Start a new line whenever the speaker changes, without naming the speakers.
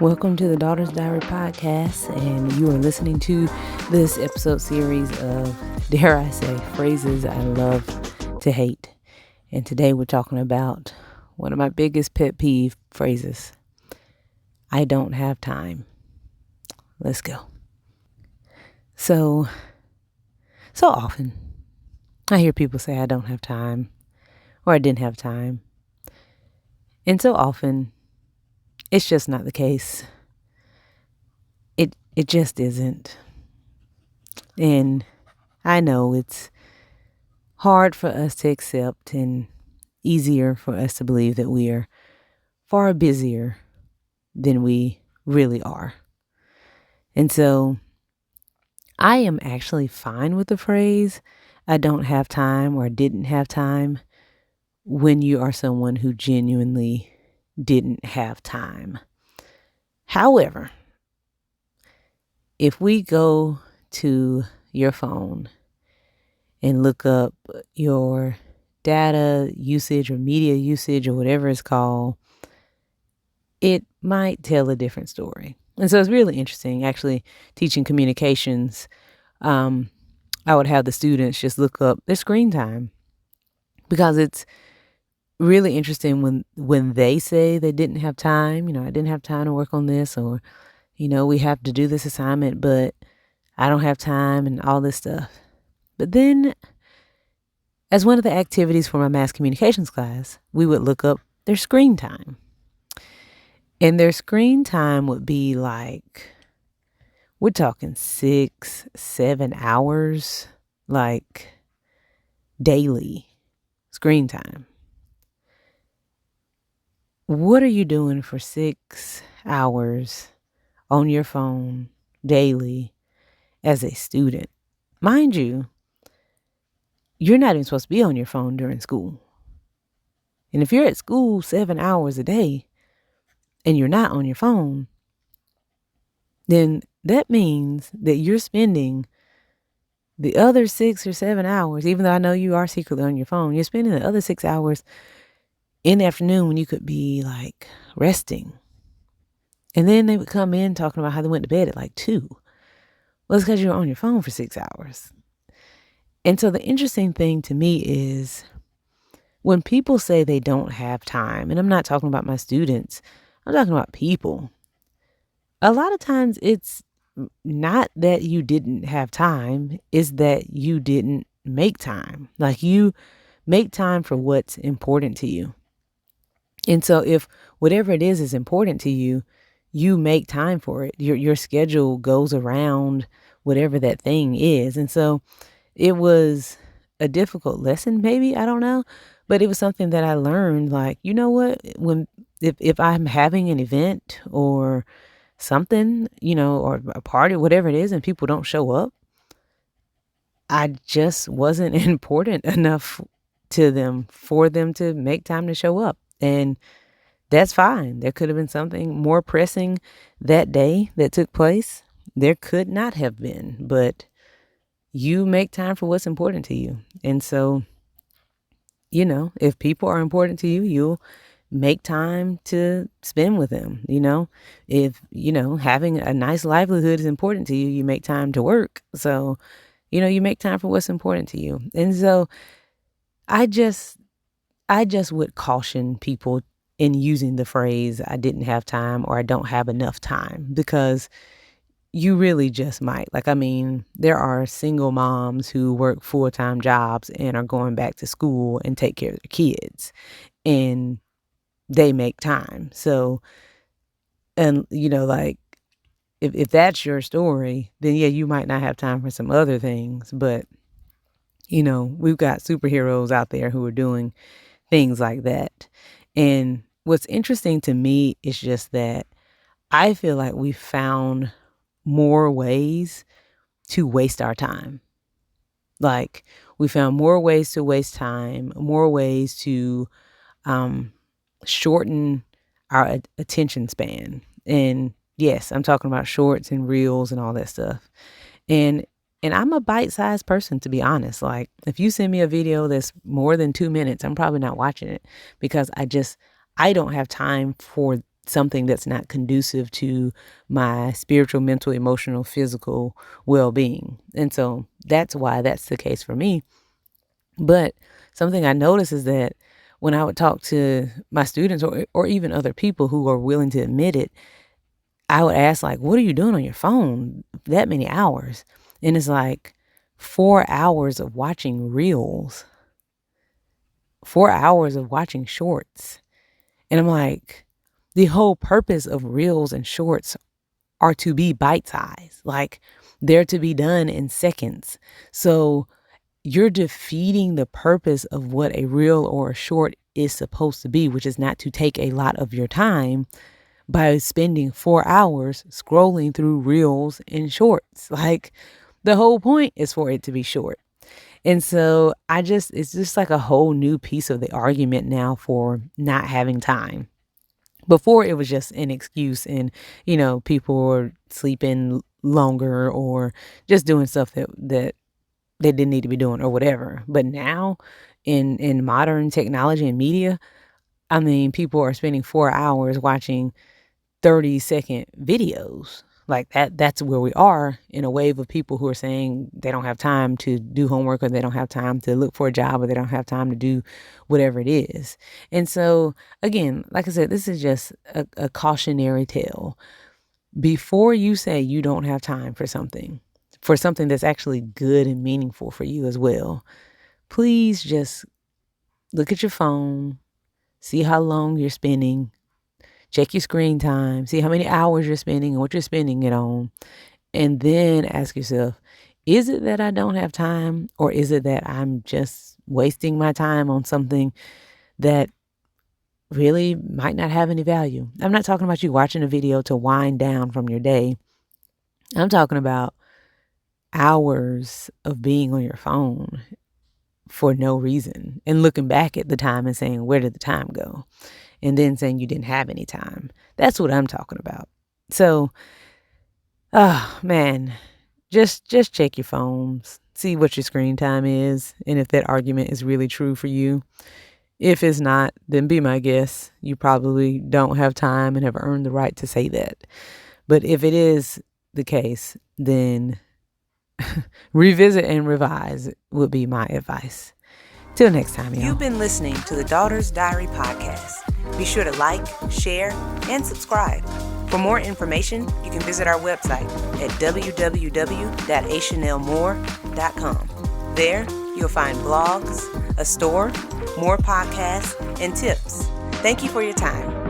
Welcome to the Daughter's Diary podcast, and you are listening to this episode series of, dare I say, phrases I love to hate. And today we're talking about one of my biggest pet peeve phrases. I don't have time. Let's go. So often I hear people say I don't have time or I didn't have time. And so often it's just not the case. It just isn't. And I know it's hard for us to accept and easier for us to believe that we are far busier than we really are. And so I am actually fine with the phrase, I don't have time or didn't have time, when you are someone who genuinely didn't have time. However, if we go to your phone and look up your data usage or media usage or whatever it's called, it might tell a different story. And so it's really interesting, actually, teaching communications. I would have the students just look up their screen time, because it's really interesting when they say they didn't have time. I didn't have time to work on this, or we have to do this assignment, but I don't have time and all this stuff. But then, as one of the activities for my mass communications class, we would look up their screen time. And their screen time would be like, we're talking 6, 7 hours, like daily screen time. What are you doing for 6 hours on your phone daily as a student? Mind you, you're not even supposed to be on your phone during school. And if you're at school 7 hours a day and you're not on your phone, then that means that you're spending the other 6 or 7 hours, even though I know you are secretly on your phone, you're spending the other 6 hours in the afternoon when you could be like resting. And then they would come in talking about how they went to bed at like 2. Well, it's because you were on your phone for 6 hours. And so the interesting thing to me is when people say they don't have time, and I'm not talking about my students, I'm talking about people. A lot of times it's not that you didn't have time, it's that you didn't make time. Like, you make time for what's important to you. And so if whatever it is important to you, you make time for it. Your schedule goes around whatever that thing is. And so it was a difficult lesson, maybe, I don't know, but it was something that I learned, like, you know what, if I'm having an event or something, or a party, whatever it is, and people don't show up, I just wasn't important enough to them for them to make time to show up. And that's fine. There could have been something more pressing that day that took place. There could not have been, but you make time for what's important to you. And so, if people are important to you, you'll make time to spend with them. If, having a nice livelihood is important to you, you make time to work. So, you make time for what's important to you. And so I just would caution people in using the phrase, I didn't have time or I don't have enough time, because you really just might. There are single moms who work full-time jobs and are going back to school and take care of their kids, and they make time. So, and if that's your story, then yeah, you might not have time for some other things, but we've got superheroes out there who are doing things like that. And what's interesting to me is just that I feel like we found more ways to waste our time. Like, we found more ways to waste time, more ways to shorten our attention span. And yes, I'm talking about shorts and reels and all that stuff. And I'm a bite-sized person, to be honest. Like, if you send me a video that's more than 2 minutes, I'm probably not watching it, because I don't have time for something that's not conducive to my spiritual, mental, emotional, physical well-being. And so that's why that's the case for me. But something I notice is that when I would talk to my students or even other people who are willing to admit it, I would ask, like, what are you doing on your phone that many hours? And it's like 4 hours of watching reels, 4 hours of watching shorts. And I'm like, the whole purpose of reels and shorts are to be bite-sized. Like, they're to be done in seconds. So you're defeating the purpose of what a reel or a short is supposed to be, which is not to take a lot of your time by spending 4 hours scrolling through reels and shorts. Like, the whole point is for it to be short. And so it's just like a whole new piece of the argument now for not having time. Before it was just an excuse and, people were sleeping longer or just doing stuff that they didn't need to be doing or whatever. But now in modern technology and media, I mean, people are spending 4 hours watching 30-second videos. Like that's where we are in a wave of people who are saying they don't have time to do homework, or they don't have time to look for a job, or they don't have time to do whatever it is. And so, again, like I said, this is just a cautionary tale. Before you say you don't have time for something that's actually good and meaningful for you as well, please just look at your phone, see how long you're spending, check your screen time, see how many hours you're spending and what you're spending it on. And then ask yourself, is it that I don't have time, or is it that I'm just wasting my time on something that really might not have any value? I'm not talking about you watching a video to wind down from your day. I'm talking about hours of being on your phone for no reason and looking back at the time and saying, where did the time go? And then saying you didn't have any time. That's what I'm talking about. So, oh man, just check your phones, see what your screen time is, and if that argument is really true for you. If it's not, then be my guest. You probably don't have time and have earned the right to say that. But if it is the case, then revisit and revise would be my advice. Till next time, y'all. You've been listening to the Daughter's Diary podcast. Be sure to like, share, and subscribe. For more information, you can visit our website at www.achanelmore.com. There, you'll find blogs, a store, more podcasts, and tips. Thank you for your time.